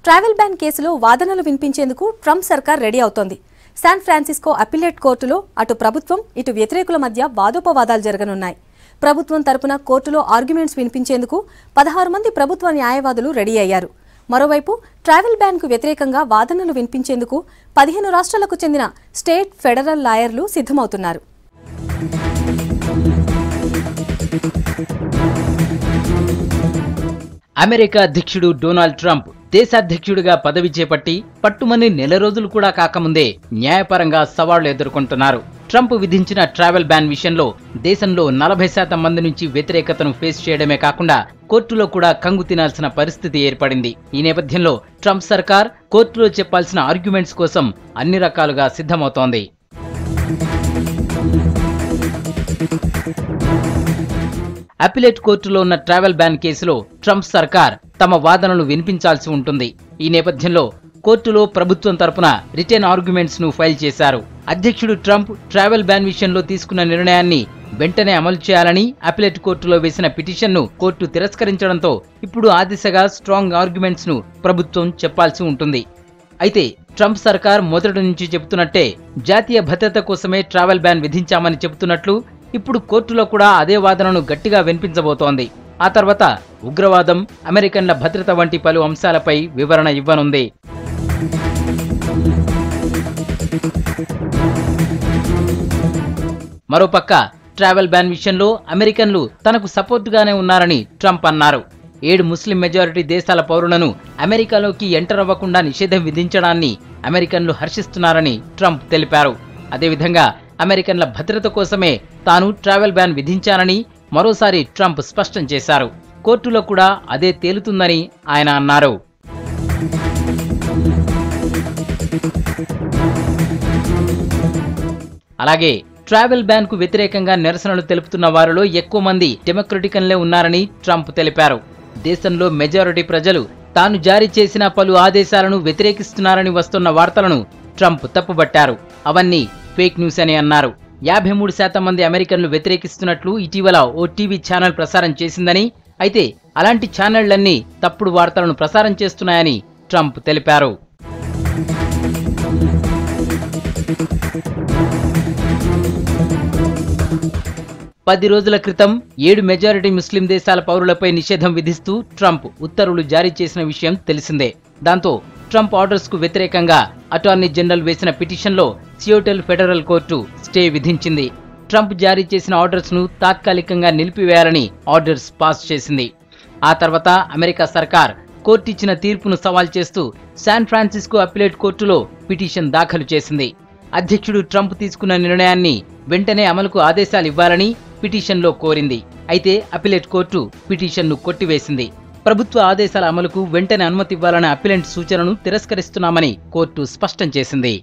Travel ban కేసులో వాదనలు వినిపించేందుకు Trump సర్కార్ రెడీ అవుతోంది. శాన్ ఫ్రాన్సిస్కో అప్పీలేట్ కోర్టులో అటు ప్రభుత్వం ఇటు వ్యతిరేకుల మధ్య వాదోపవాదాలు జరగనున్నాయి. ప్రభుత్వం తరపున కోర్టులో ఆర్గ్యుమెంట్స్ వినిపించేందుకు 16 మంది ప్రభుత్వ న్యాయవాదులు రెడీ అయ్యారు. మరోవైపు ట్రావెల్ బ్యాన్కు వ్యతిరేకంగా వాదనలు వినిపించేందుకు 15 రాష్ట్రాలకు చెందిన స్టేట్ ఫెడరల్ లాయర్లు సిద్ధమవుతున్నారు. అమెరికా అధ్యక్షుడు డొనాల్డ్ ట్రంప్ దేశాధ్యక్షుడిగా పదవి చేపట్టి పట్టుమని నెల రోజులు కూడా కాకముందే న్యాయపరంగా సవాళ్లు ఎదుర్కొంటున్నారు. ట్రంప్ విధించిన ట్రావెల్ బ్యాన్ విషయంలో దేశంలో 40% మంది నుంచి వ్యతిరేకతను ఫేస్ చేయడమే కాకుండా కోర్టులో కూడా కంగు తినాల్సిన పరిస్థితి ఏర్పడింది. ఈ నేపథ్యంలో ట్రంప్ సర్కార్ కోర్టులో చెప్పాల్సిన ఆర్గ్యుమెంట్స్ కోసం అన్ని రకాలుగా సిద్ధమవుతోంది. అప్పీలేట్ కోర్టులో ఉన్న ట్రావెల్ బ్యాన్ కేసులో ట్రంప్ సర్కార్ తమ వాదనలు వినిపించాల్సి ఉంటుంది. ఈ నేపథ్యంలో కోర్టులో ప్రభుత్వం తరపున రిటెన్ ఆర్గ్యుమెంట్స్ ను ఫైల్ చేశారు. అధ్యక్షుడు ట్రంప్ ట్రావెల్ బ్యాన్ విషయంలో తీసుకున్న నిర్ణయాన్ని వెంటనే అమలు చేయాలని అప్పీలేట్ కోర్టులో వేసిన పిటిషన్ను కోర్టు తిరస్కరించడంతో ఇప్పుడు ఆ దిశగా స్ట్రాంగ్ ఆర్గ్యుమెంట్స్ ను ప్రభుత్వం చెప్పాల్సి ఉంటుంది. అయితే ట్రంప్ సర్కార్ మొదటి నుంచి చెబుతున్నట్టే జాతీయ భద్రత కోసమే ట్రావెల్ బ్యాన్ విధించామని చెబుతున్నట్లు ఇప్పుడు కోర్టులో కూడా అదే వాదనను గట్టిగా వినిపించబోతోంది. ఆ తర్వాత ఉగ్రవాదం, అమెరికన్ల భద్రత వంటి పలు అంశాలపై వివరణ ఇవ్వనుంది. మరోపక్క ట్రావెల్ బ్యాన్ విషయంలో అమెరికన్లు తనకు సపోర్టుగానే ఉన్నారని ట్రంప్ అన్నారు. 7 ముస్లిం మెజారిటీ దేశాల పౌరులను అమెరికాలోకి ఎంటర్ అవ్వకుండా నిషేధం విధించడాన్ని అమెరికన్లు హర్షిస్తున్నారని ట్రంప్ తెలిపారు. అదేవిధంగా అమెరికన్ల భద్రత కోసమే తాను ట్రావెల్ బ్యాన్ విధించానని మరోసారి ట్రంప్ స్పష్టం చేశారు. కోర్టులో కూడా అదే తేలుతుందని ఆయన అన్నారు. అలాగే ట్రావెల్ బ్యాన్ కు వ్యతిరేకంగా నిరసనలు తెలుపుతున్న వారిలో ఎక్కువ మంది డెమోక్రటికన్లే ఉన్నారని ట్రంప్ తెలిపారు. దేశంలో మెజారిటీ ప్రజలు తాను జారీ చేసిన పలు ఆదేశాలను వ్యతిరేకిస్తున్నారని వస్తున్న వార్తలను ట్రంప్ తప్పుబట్టారు. అవన్నీ ఫేక్ న్యూస్ అని అన్నారు. 53% మంది అమెరికన్లు వ్యతిరేకిస్తున్నట్లు ఇటీవల ఓ టీవీ ఛానల్ ప్రసారం చేసిందని, అయితే అలాంటి ఛానళ్లన్నీ తప్పుడు వార్తలను ప్రసారం చేస్తున్నాయని ట్రంప్ తెలిపారు. పది రోజుల క్రితం 7 మెజారిటీ ముస్లిం దేశాల పౌరులపై నిషేధం విధిస్తూ ట్రంప్ ఉత్తర్వులు జారీ చేసిన విషయం తెలిసిందే. దాంతో ట్రంప్ ఆర్డర్స్ కు వ్యతిరేకంగా అటార్నీ జనరల్ వేసిన పిటిషన్లో సియోటెల్ ఫెడరల్ కోర్టు స్టే విధించింది. ట్రంప్ జారీ చేసిన ఆర్డర్స్ ను తాత్కాలికంగా నిలిపివేయాలని ఆర్డర్స్ పాస్ చేసింది. ఆ తర్వాత అమెరికా సర్కార్ కోర్టు ఇచ్చిన తీర్పును సవాల్ చేస్తూ శాన్ ఫ్రాన్సిస్కో అప్పీలేట్ కోర్టులో పిటిషన్ దాఖలు చేసింది. అధ్యక్షుడు ట్రంప్ తీసుకున్న నిర్ణయాన్ని వెంటనే అమలుకు ఆదేశాలు ఇవ్వాలని పిటిషన్లో కోరింది. అయితే అప్పీలేట్ కోర్టు పిటిషన్ను కొట్టివేసింది. ప్రభుత్వ ఆదేశాల అమలుకు వెంటనే అనుమతి ఇవ్వాలనే అప్పీలెంట్ సూచనను తిరస్కరిస్తున్నామని కోర్టు స్పష్టం చేసింది.